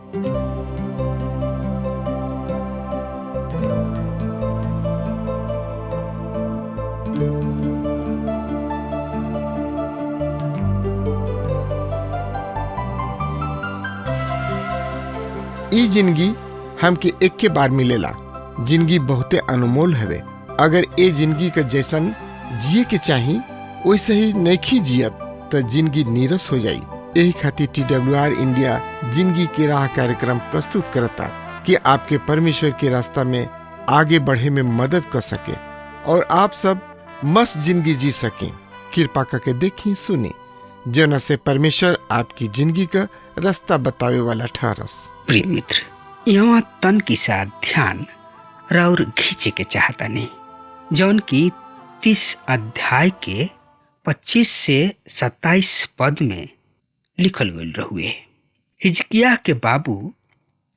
ई जिंदगी हमके एक के बार मिलेला। जिंदगी बहुते अनमोल हवे। अगर ए जिंदगी के जैसन जिए के चाही वैसे ही नहीं जियत तो जिंदगी नीरस हो जाई। यही खातिर TWR इंडिया जिंदगी के राह कार्यक्रम प्रस्तुत करता कि आपके परमेश्वर के रास्ता में आगे बढ़े में मदद कर सके और आप सब मस्त जिंदगी जी सकें। कृपा करके देखी सुनी जना से परमेश्वर आपकी जिंदगी का रास्ता बतावे वाला ठहरस। प्रिय मित्र, यहाँ तन की साथ ध्यान और खींचे के चाहता नहीं, जौन की 30 अध्याय के 25 से 27 पद में लिखल गए रहुए। हिजकिय्याह के बाबू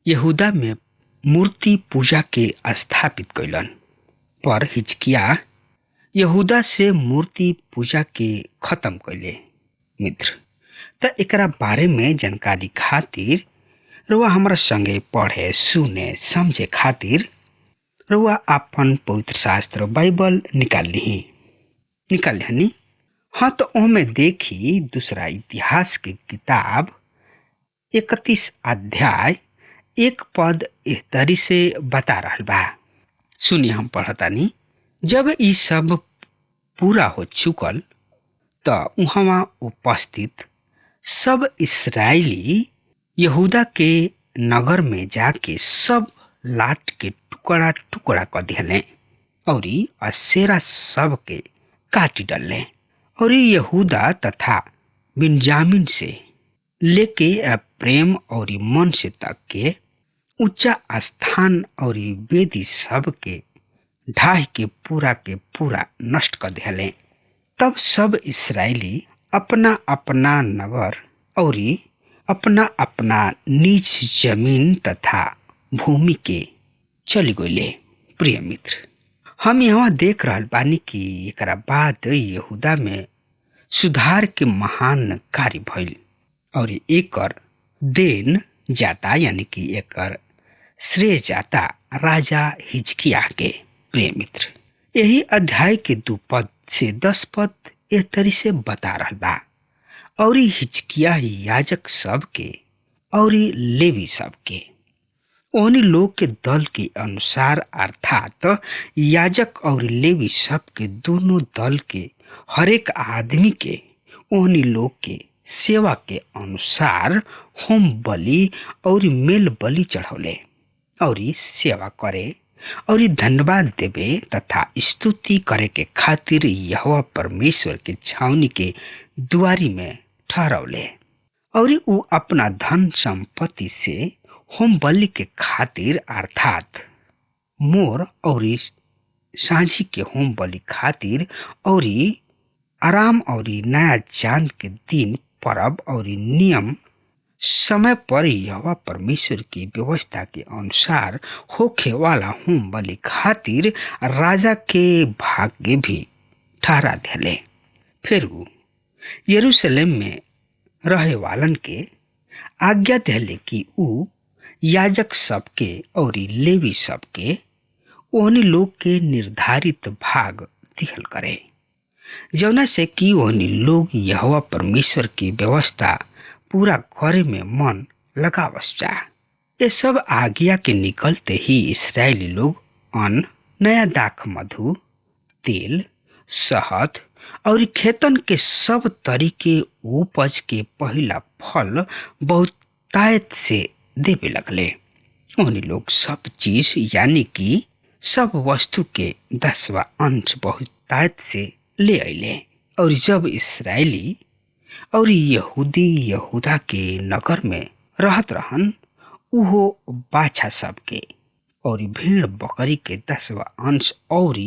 यहूदा में मूर्ति पूजा के स्थापित कैलन, पर हिजकिय्याह यहूदा से मूर्ति पूजा के खत्म कैले। मित्र, त एकरा बारे में जानकारी खातिर रुआ हमारा संगे पढ़े सुने समझे खातिर रुआ अपन पवित्र शास्त्र बाइबल निकाल ली। हाँ, तो ओमे देखी दूसरा इतिहास के किताब 31 अध्याय 1 पद इस तरी से बता रहा बा। सुनिए, हम पढ़तानी। जब ई सब पूरा हो चुकल तो वहाँ उपस्थित सब इस्राएली यहूदा के नगर में जाके सब लाट के टुकड़ा टुकड़ा कर दिले और असेरा सब के काटी डाले और यहूदा तथा बिन्यामीन से लेके प्रेम और मन से तक के ऊंचा स्थान और वेदी सब के ढाई के पूरा नष्ट कर दिले। तब सब इस्राएली अपना अपना नगर और अपना अपना निज जमीन तथा भूमि के चली गईले। प्रिय मित्र, हम यहाँ देख रहा बानी कि एकरा बाद यहूदा में सुधार के महान कार्य भइल और एकर देन जाता, यानी कि एकर श्रेय जाता राजा हिजकिय्याह के। प्रिय मित्र, यही अध्याय के 2 पद से 10 पद ए तरी से बता रहा बा। और हिजकिय्याह याजक सब के और लेवी सब के ओहनी लोग के दल के अनुसार, अर्थात याजक और लेवी सब के दोनों दल के हरेक आदमी के ओहनी लोग के सेवा के अनुसार होम बलि और मेल बलि चढ़ौले और सेवा करे और धन्यवाद देवे तथा स्तुति करे के खातिर यहोवा परमेश्वर के छावनी के दुआरी में ठहरौले और उ अपना धन संपत्ति से होम बलि के खातिर, अर्थात मोर और सांझी के होम बलि खातिर और आराम और नया चांद के दिन परब और नियम समय पर यहोवा परमेश्वर की व्यवस्था के अनुसार होखे वाला होम बलि खातिर राजा के भाग्य भी ठहरा दिले। फिर उ यरूशलेम में रहे वालन के आज्ञा दिले कि उ याजक सबके और लेवी सबके ओहनी लोग के निर्धारित भाग दिहल करे, जौना से कि ओहनी लोग यहोवा परमेश्वर की व्यवस्था पूरा करे में मन लगावस जा। ये सब आज्ञा के निकलते ही इस्राएली लोग अन्न, नया दाख मधु, तेल, शहद और खेतन के सब तरीके उपज के पहला फल बहुतायत से देवे लगले। उन्हीं लोग सब चीज यानी कि सब वस्तु के 10वां अंश बहुतायत से ले अले। और जब इस्राएली और यहूदी यहूदा के नगर में रहत रहन, उहो बाछा सबके और भेड़ बकरी के 10वां अंश और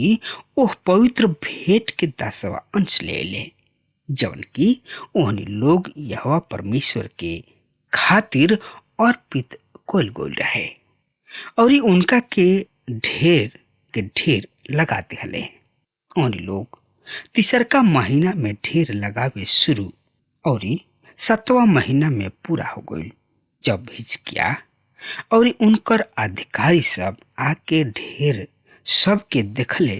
ओह पवित्र भेंट के 10वां अंश ले ले, जवन की ओहनी लोग यहोवा परमेश्वर के खातिर अर्पित कोल गोल रहे और उनका के ढेर लगाते हले। ओहनी लोग 3 महीना में ढेर लगावे शुरू और 7वां महीना में पूरा हो गई। जब हिजकिय्याह और उनकर अधिकारी सब आके ढेर सबके देखले।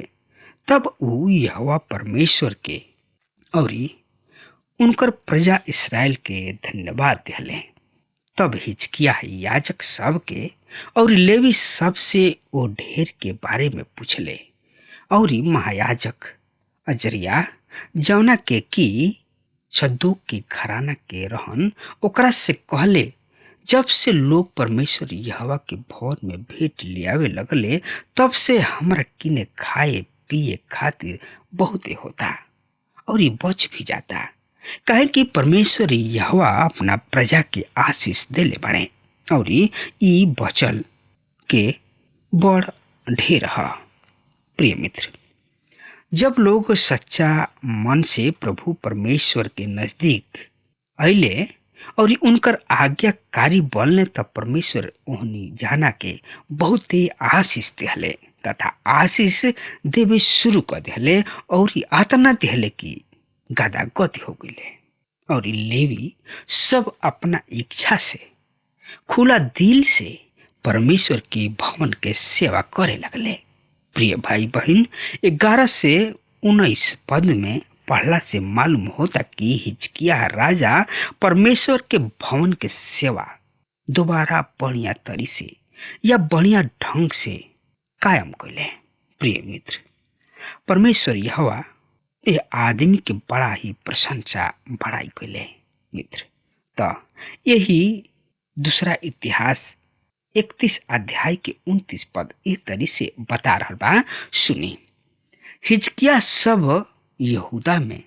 तब ऊ यहोवा परमेश्वर के और उनकर प्रजा इसराइल के धन्यवाद दिले। तब हिजकिय्याह याजक सब के और लेवी सब से ओ ढेर के बारे में पूछले। और महायाजक अजरिया जौना के की सद्दूक के घराना के रहन ओकरा से कहले, जब से लोग परमेश्वर यहोवा के भवन में भेंट लियावे लगले, तब से हमरा किने खाए पिए खातिर बहुते होता और ये बच भी जाता। काहे कि परमेश्वर यहोवा अपना प्रजा के आशीष देले बड़े और ई बचल के बड़ ढेर ह। प्रिय मित्र, जब लोग सच्चा मन से प्रभु परमेश्वर के नजदीक अइले और उनकर आज्ञाकारी बनले, तब परमेश्वर उन्हीं जाना के बहुत ही आशीष दिले तथा आशीष देवे शुरू कर दिले और आतना दिले कि गदा गति हो गई। और लेवी सब अपना इच्छा से खुला दिल से परमेश्वर के भवन के सेवा करे लगले। प्रिय भाई बहन, 11 से 19 पद में पढ़ला से मालूम होता कि हिजकिय्याह राजा परमेश्वर के भवन के सेवा दोबारा बढ़िया तरी से या बढ़िया ढंग से कायम कैले। प्रिय मित्र, परमेश्वर यहोवा ये आदमी के बड़ा ही प्रशंसा बढ़ाई कैले। मित्र, तो यही दूसरा इतिहास 31 अध्याय के 29 पद इस तरी से बता रहा बा। सुनी, हिजकिय्याह सब यहूदा में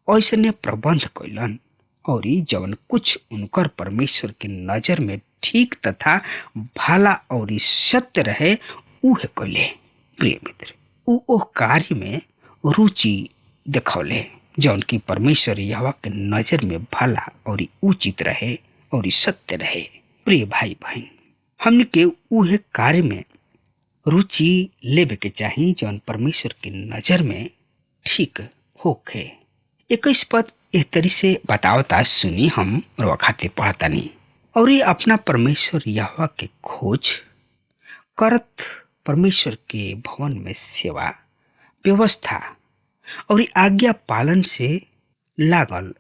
ऐसने प्रबंध कैलन और जवन कुछ उनकर परमेश्वर के नजर में ठीक तथा भला और सत्य रहे उहे कैले। प्रिय मित्र, ऊ ओह कार्य में रुचि देखौले जौन की परमेश्वर यहोवा के नजर में भला और उचित रहे और सत्य रहे। प्रिय भाई बहन, हमने के उहे कार्य में रुचि लेवे के चाहिए जौन परमेश्वर के नजर में ठीक होखे। 21 पद इस तरी से बतावता। सुनी, हम रोआ खातिर पढ़तानी। और ये अपना परमेश्वर यहोवा के खोज करत परमेश्वर के भवन में सेवा व्यवस्था और आज्ञा पालन से लागल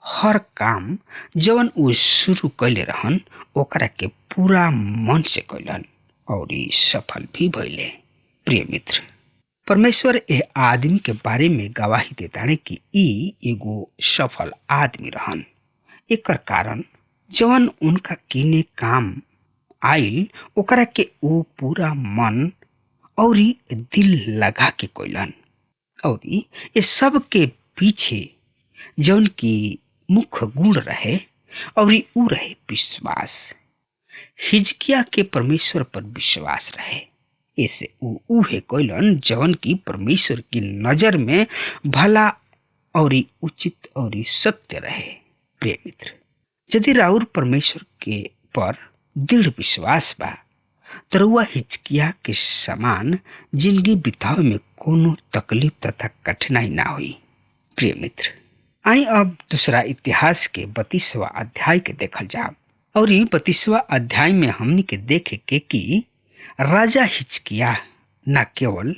हर काम जवन उ शुरू कैले रहन ओकरा के पूरा मन से कैलन और सफल भी भइले। प्रिय मित्र, परमेश्वर ए आदमी के बारे में गवाही देताने कि ई एगो सफल आदमी रहन। एकर कारण जवन उनका किने काम आइल ओकरा के ओ पूरा मन और दिल लगा के कैलन। और ये सब के पीछे जौन की मुख्य गुण रहे और ऊ रहे विश्वास। हिजकिय्याह के परमेश्वर पर विश्वास रहे, ऐसे उहे कैलन जौन की परमेश्वर की नजर में भला और उचित और सत्य रहे। प्रिय मित्र, यदि राउर परमेश्वर के पर दृढ़ विश्वास बा तो रउआ हिजकिय्याह के समान जिंदगी बितावे में कोनो तकलीफ तथा कठिनाई ना हुई। प्रिय मित्र, आई अब दूसरा इतिहास के 32वां अध्याय के देखल जाओ। और ये 32वां अध्याय में हमनी के देखे के कि राजा हिजकिय्याह न केवल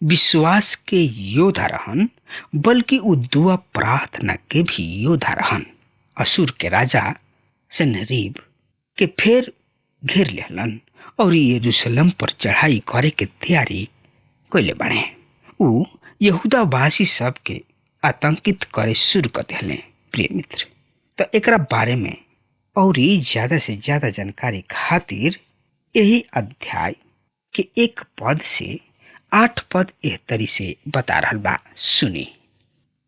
विश्वास के योद्धा रहन बल्कि उ दुआ प्रार्थना के भी योद्धा रहन। असूर के राजा सन्हेरीब के फेर घेर लेहलन और यरूशलेम पर चढ़ाई करे के तैयारी कैले बने। उ यहूदावासी सब के आतंकित करे शुरू कर दिले। प्रिय मित्र, तो एकरा बारे में और ज्यादा से ज्यादा जानकारी खातिर यही अध्याय के 1 पद से 8 पद एह तरी से बता रहल बा। सुनी,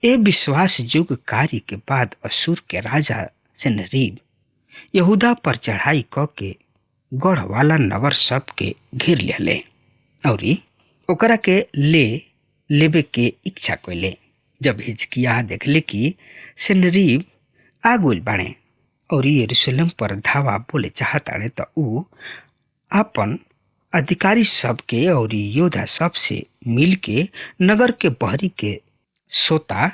ए विश्वास योग्य कार्य के बाद असूर के राजा सन्हेरीब यहूदा पर चढ़ाई क के गढ़ वाला नगर सब के घेर लेले और ओकरा के लेबे के इच्छा कैले। जब हिजकिय्याह देखले कि सन्हेरीब आ गइल बाणे और यरूशलेम पर धावा बोले चाहताड़े तो ऊ अपन अधिकारी सब के और योद्धा सब से मिल के नगर के बहरी के सोता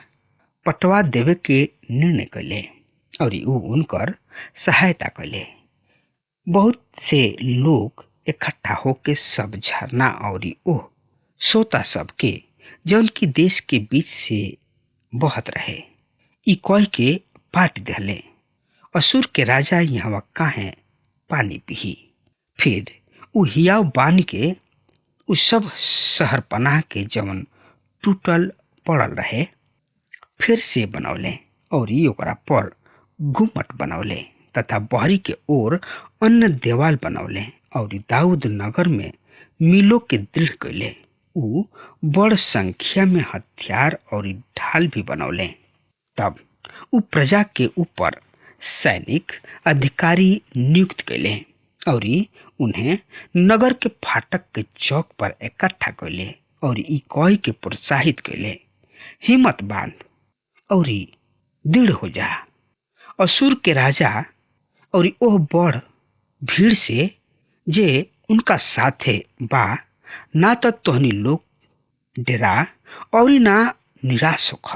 पटवा देवे के निर्णय कैले और ऊ उनकर सहायता कैले। बहुत से लोग इकट्ठा होके सब झरना और ओह सोता सबके जौन की देश के बीच से बहत रहे ई कोई के पाट दहले। असुर के राजा यहाँ काहे पानी पी। फिर उ हियाव बान के उ सब शहर पनाह के जवन टूटल पड़ल रहे फिर से बनौले और ओकरा पर गुम्मट बनौले तथा बहरी के ओर अन्य देवाल बनौले और दाऊद नगर में मिलो के दृढ़ कैले। उ बड़ संख्या में हथियार और ढाल भी बनौले। तब उ प्रजा के ऊपर सैनिक अधिकारी नियुक्त कैले और उन्हें नगर के फाटक के चौक पर इकट्ठा कैले और ई कह के प्रोत्साहित कैले, हिम्मत बांध और दृढ़ हो जा। असुर के राजा और ओह बड़ भीड़ से जे उनका साथे बा ना तो तोहनी लोग डरा और ना निराश होख,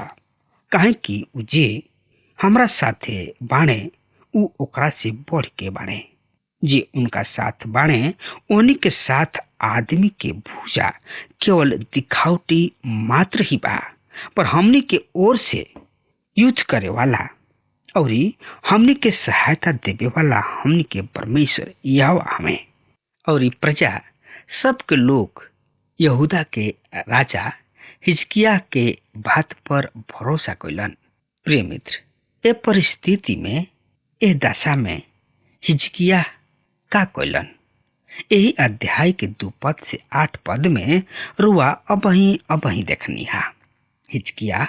काहे कि उ जे हमरा साथे बाणे उ ओकरा से बढ़ के बाणे। जे उनका साथ बाणे उन्हीं के साथ आदमी के भूजा केवल दिखावटी मात्र ही बा, पर हमनी के ओर से युद्ध करे वाला और हमनी के सहायता देवे वाला हमनी के परमेश्वर यहोवा हमें। और प्रजा सब के लोग यहूदा के राजा हिजकिया के बात पर भरोसा कैलन। प्रिय मित्र, ए परिस्थिति में ए दशा में हिजकिया का कैलन यही अध्याय के 2 पद से 8 पद में रुआ अबही देखनी हा। हिजकिया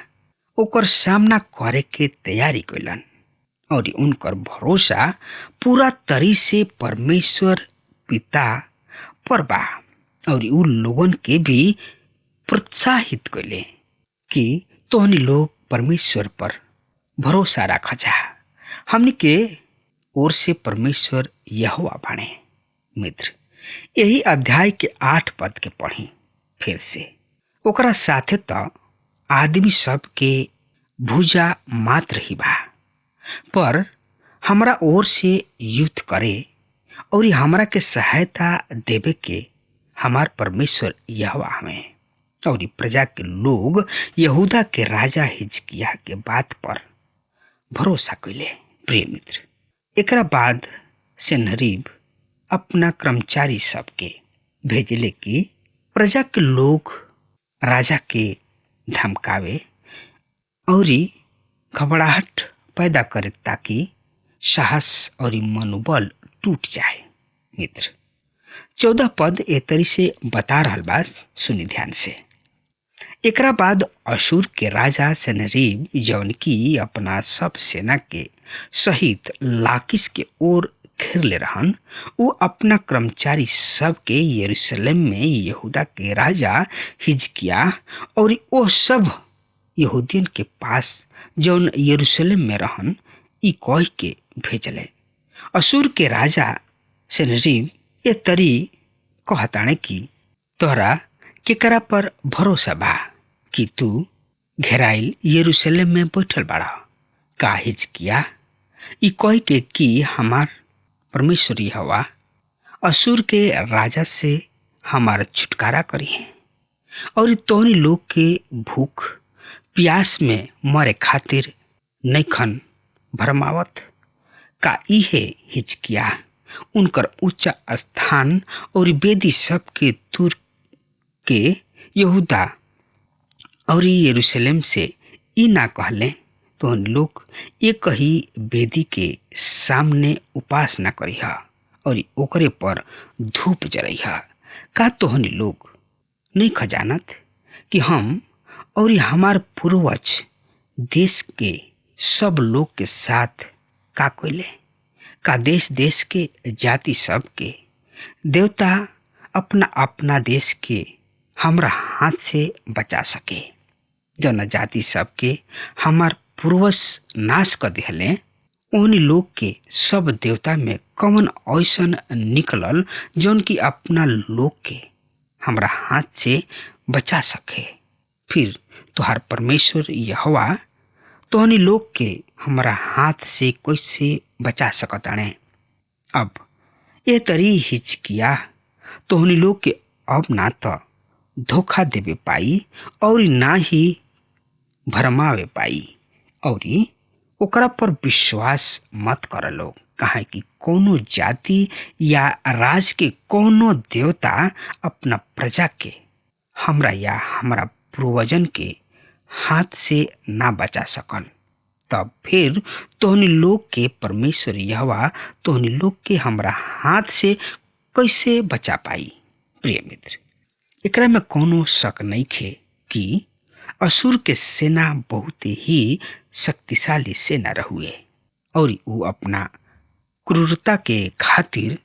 ओकर सामना करे के तैयारी कैलन और उनकर भरोसा पूरा तरी से परमेश्वर पिता पर बा और उ लोगन के भी प्रोत्साहित कैले कि तोहनी लोग परमेश्वर पर भरोसा रख जा, हमनी के ओर से परमेश्वर यहोवा बाणे। मित्र, यही अध्याय के 8 पद के पढ़ी फिर से। ओकरा साथे तो आदमी सब के भुजा मात्र ही बा, पर हमरा ओर से युद्ध करे और हमरा के सहायता देवे के हमार परमेश्वर यहोवा हमें। और प्रजा के लोग यहूदा के राजा हिजकिया के बात पर भरोसा कैले। प्रिय मित्र, एकरा बाद सन्हेरीब अपना कर्मचारी सबके भेजले कि प्रजा के लोग राजा के धमकावे और घबराहट पैदा करे ताकि साहस और मनोबल टूट जाए। मित्र, 14 पद ए तरी से बता रहल बा, सुनी ध्यान से। एकरा बाद अशूर के राजा सन्हेरीब जौन की अपना सब सेना के सहित लाकिस के ओर घेर ले रहन, वो अपना कर्मचारी सब के यरूशलेम में यहूदा के राजा हिजकिया और वो सब यहूदियन के पास जौन यरूशलेम में रहन ई कह के भेजले। अशूर के राजा सन्हेरीब ए तरी कहताणे कि तोहरा केकरा पर भरोसा बा कि तू घेराइल यरूशलेम में बैठल बाड़ा। का हिजकिया ई कह के कि हमार परमेश्वर यहोवा अशूर के राजा से हमार छुटकारा करी है और तोहनी लोग के भूख प्यास में मरे खातिर नैखन भरमावत। का इहे हिजकिया उनकर ऊंचा स्थान और वेदी सब के दूर के यहूदा और यरूशलेम से ई ना कहले तो उन लोग एक ही वेदी के सामने उपासना करिहा और ओकरे पर धूप जरइहा। का तोहनी लोग नहीं खजानत कि हम और हमार पूर्वज देश के सब लोग के साथ का कोइले। का देश देश के जाति सब के देवता अपना अपना देश के हमरा हाथ से बचा सके। जौन जाति सब के हमार पूर्वज नाश कर दिहले उन्हीं लोग के सब देवता में कौन ऐसन निकलल जौन की अपना लोग के हमरा हाथ से बचा सके। फिर तुहार परमेश्वर यहोवा तोहनी लोग के हमरा हाथ से कैसे बचा सकताणे। अब ए तरी हिचकिया तोहनी लोग के अब ना तो धोखा देवे पाई और ना ही भरमावे पाई, और ओकरा पर विश्वास मत कर लोग। काहे कि कोनो जाति या राज के कोनो देवता अपना प्रजा के हमरा या हमरा पूर्वजन के हाथ से ना बचा सकल। तब फिर तोहनी लोग के परमेश्वर यहोवा तोहनी लोग के हमरा हाथ से कैसे बचा पाई? प्रिय मित्र, एकरा में कोनो शक नहीं खे कि असुर के सेना बहुत ही शक्तिशाली सेना रहुए और वो अपना क्रूरता के खातिर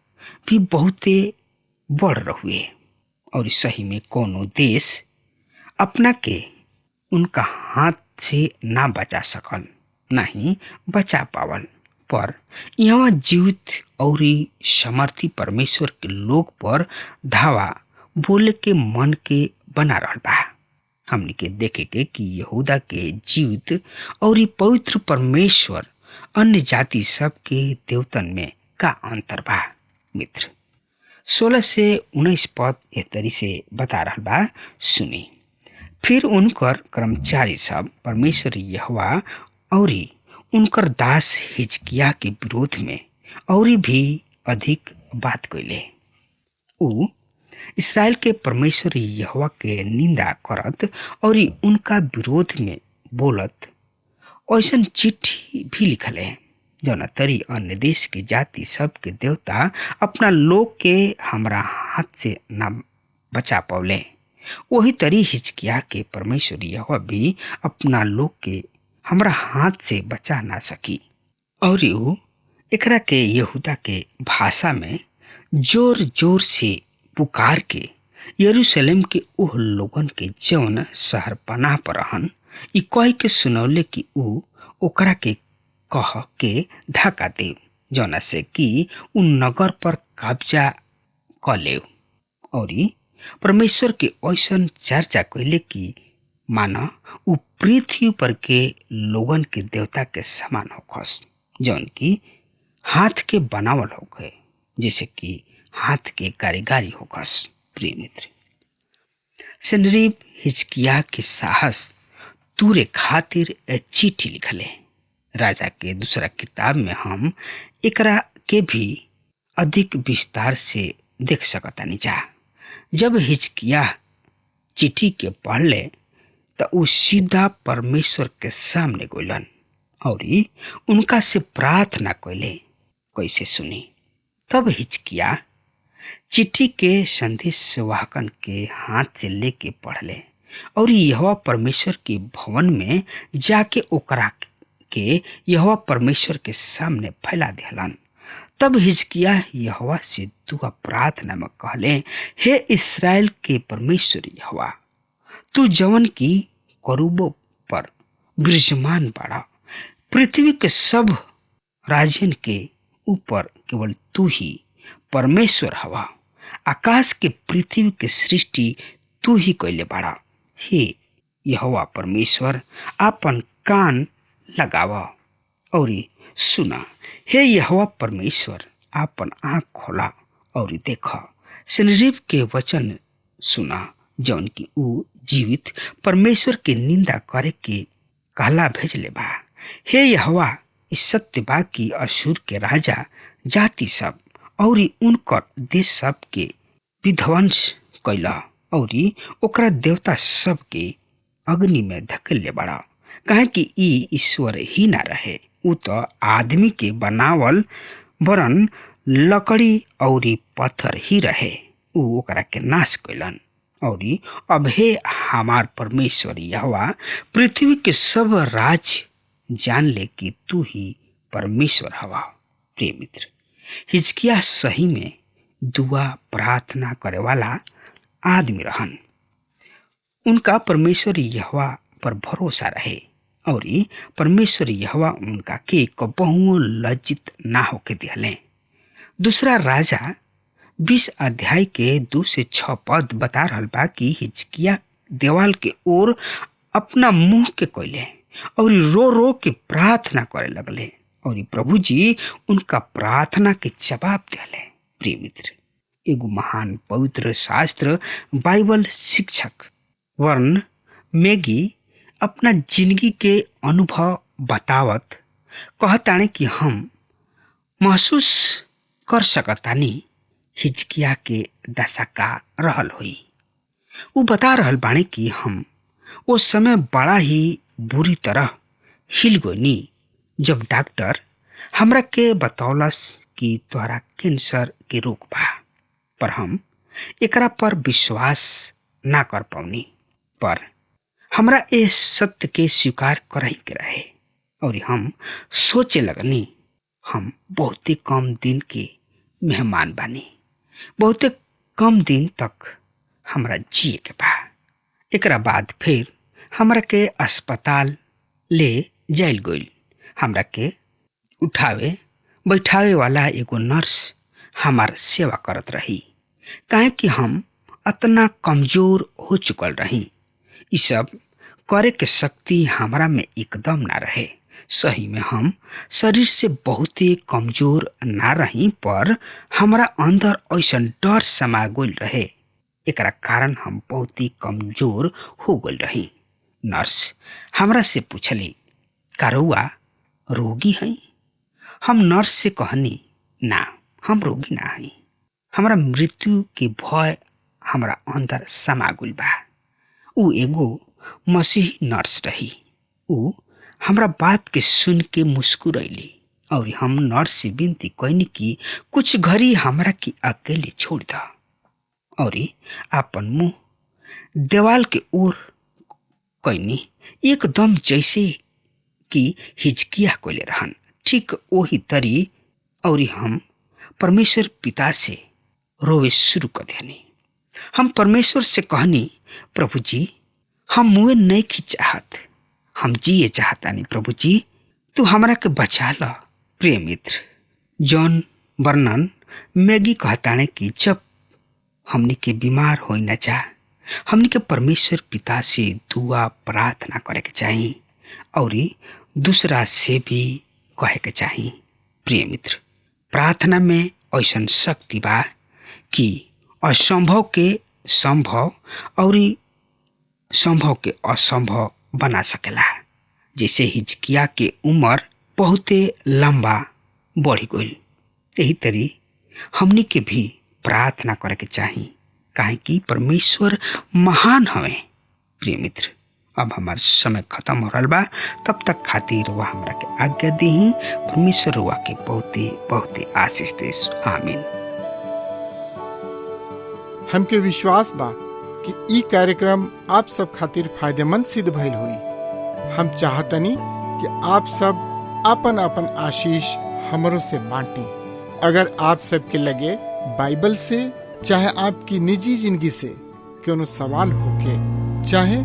भी बहुते बढ़ रहुए, और सही में कोनो देश अपना के उनका हाथ से ना बचा सकल, ना ही बचा पावल। पर यहाँ जीवित और समर्थी परमेश्वर के लोग पर धावा बोले के मन के बना रहल बा। हमने के देखे के कि यहूदा के जीवित और पवित्र परमेश्वर अन्य जाति सब के देवतन में का अंतर बा। मित्र 16 से 19 पद ए तरी से बता रहल बा, सुनी। फिर उनकर कर्मचारी सब परमेश्वर यहोवा और उनकर दास हिजकिया के विरोध में और भी अधिक बात कैले। उ इसराइल के परमेश्वर यहोवा के निंदा करत और उनका विरोध में बोलत ऐसन चिट्ठी भी लिखल है जौना तरी अन्य देश के जाति सब के देवता अपना लोग के हमरा हाथ से ना बचा पौले, वही तरी हिजकिया के परमेश्वर यहोवा भी अपना लोग के हमरा हाथ से बचा ना सकी। और वो एकरा के यहूदा के भाषा में जोर जोर से पुकार के यरूशलेम के ओह लोगन के जौन शहर पनाह पर रहन ई कह के सुनौले कि ऊ ओकरा के कह के धक्का दे, जौना से कि उ नगर पर कब्जा क ले। और परमेश्वर के ऐसन चर्चा कैले कि माना उ पृथ्वी पर के लोगन के देवता के समान होखस, जौन की हाथ के बनावल होखे, जैसे कि हाथ के कारीगरी होखस। प्रिय मित्र, सनरीब हिजकिया के साहस तूरे खातिर चिट्ठी लिखले। राजा के दूसरा किताब में हम एकरा के भी अधिक विस्तार से देख सकतानी जा। जब हिजकिया चिट्ठी के पढ़ले तो उ सीधा परमेश्वर के सामने गइलन और उनका से प्रार्थना कैले। कैसे सुनी? तब हिजकिया चिट्ठी के संदेश वाहकन के हाथ से लेके पढ़ले और यहोवा परमेश्वर के भवन में जाके ओकरा के यहोवा परमेश्वर के सामने फैला दिहलन। तब हिजकिया यहोवा से दुआ प्रार्थना में कहले, हे इस्राएल के परमेश्वर यहोवा, तू जवन की करूबों पर विराजमान बाड़ा, पृथ्वी के सब राज्यन के ऊपर केवल तू ही परमेश्वर हवा। आकाश के पृथ्वी के सृष्टि तू ही कैले बाड़ा। हे यहोवा परमेश्वर, आपन कान लगावा और सुना। हे यहोवा परमेश्वर, आपन आँख खोला और देखा। सनरीब के वचन सुना, जौन की ऊ जीवित परमेश्वर के निंदा करे के कहला भेजले बा। हे यहोवा, इस सत्य बा कि अशूर के राजा जाति सब और उनकर देश सब के विध्वंस कैला और ओकरा देवता सब के अग्नि में धकेले बड़ा। काहे कि ई ईश्वर ही ना रहे, उ तो आदमी के बनावल वरन लकड़ी और पत्थर ही रहे। उ ओकरा के नाश कैलन। और अब हे हमार परमेश्वर यहोवा, पृथ्वी के सब राज जान ले कि तू ही परमेश्वर हवा। प्रिय मित्र, हिजकिया सही में दुआ प्रार्थना करे वाला आदमी रहन। उनका परमेश्वर यहोवा पर भरोसा रहे और परमेश्वर यहोवा उनका के कबहुओ लज्जित ना होके दिहले। दूसरा राजा 20 अध्याय के 2 से 6 पद बता रहल बा कि हिजकिया देवाल के ओर अपना मुंह के कैले और रो रो के प्रार्थना करे लगले और प्रभु जी उनका प्रार्थना के जवाब दिले। प्रिय मित्र, एगो महान पवित्र शास्त्र बाइबल शिक्षक वर्न मैगी अपना जिंदगी के अनुभव बतावत कहताने कि हम महसूस कर सकतानी हिजकिया के दशा का रहल हुई। वो बता रहल बाणे कि हम उस समय बड़ा ही बुरी तरह हिल गईनी जब डॉक्टर हमरा के बतौलस कि तोहरा कैंसर के रोग बा, पर हम एकरा पर विश्वास ना कर पाऊनी। पर हमरा ए सत्य के स्वीकार करही के रहे और हम सोचे लगनी हम बहुते कम दिन के मेहमान बानी, बहुते कम दिन तक हमरा जिए के बा। एकरा बाद फिर हमरा के अस्पताल ले जाइल गइल। हमरा के उठावे बैठावे वाला एगो नर्स हमार सेवा करत रही, काहे कि हम अतना कमजोर हो चुकल रही। ई सब करे के शक्ति हमरा में एकदम ना रहे। सही में हम शरीर से बहुत ही कमजोर ना रही, पर हमरा अंदर ऐसन डर समा गइल रहे। एकरा कारण हम बहुत ही कमजोर हो गइल रही। नर्स हमरा से पूछली, का रउआ रोगी हई? हम नर्स से कहनी, ना, हम रोगी ना हई। हमरा मृत्यु के भय हमरा अंदर समा गइल बा। ऊ एगो मसीही नर्स रही। ऊ हमरा बात के सुन के मुस्कुरैली और हम नर्स से विनती कैनी कि कुछ घड़ी हमरा के अकेले छोड़ द और अपन मुंह देवाल के ओर कैनी, एकदम जैसे कि हिजकिया कोले रहन, ठीक वही तरी। और हम परमेश्वर पिता से रोवे शुरू कर देनी। हम परमेश्वर से कहनी, प्रभु जी, हम मुए नहीं की चाहत, हम जिए चाहतानी। प्रभु जी, तू हमरा के बचा ला। प्रिय मित्र, जॉन बर्नन मैगी कहताने कि जब हमनी के बीमार हो न जा, हमनी के परमेश्वर पिता से दुआ प्रार्थना करे के चाहिए और दूसरा से भी कहे के चाहिए। प्रिय मित्र, प्रार्थना में ऐसन शक्ति बा कि असंभव के संभव और संभव के असंभव बना सकेला। जैसे हिजकिया के उम्र बहुते लंबा बढ़ी गई, यही तरी हमनी के भी प्रार्थना करे के चाहिए, काहे कि परमेश्वर महान हवे। प्रिय मित्र, अब हमार समय खत्म हो रहा बा, तब तक खातिर वह हमरा के आज्ञा दी। परमेश्वर हुआ के बहुते बहुते आशीष देस। आमीन। हमके विश्वास बा कि ई कार्यक्रम आप सब खातिर फायदेमंद सिद्ध भइल हुई। हम चाहतनी कि आप सब अपन अपन आशीष हमरों से बांटी। अगर आप सबके लगे बाइबल से चाहे आपकी निजी जिंदगी से कोनो सवाल होके, चाहे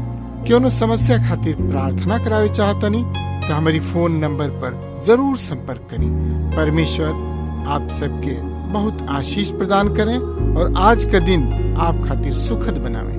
कोनो समस्या खातिर प्रार्थना करावे चाहतनी, तो हमारी फोन नंबर पर जरूर संपर्क करें। परमेश्वर आप सबके बहुत आशीष प्रदान करें और आज का दिन आप खातिर सुखद बनावे।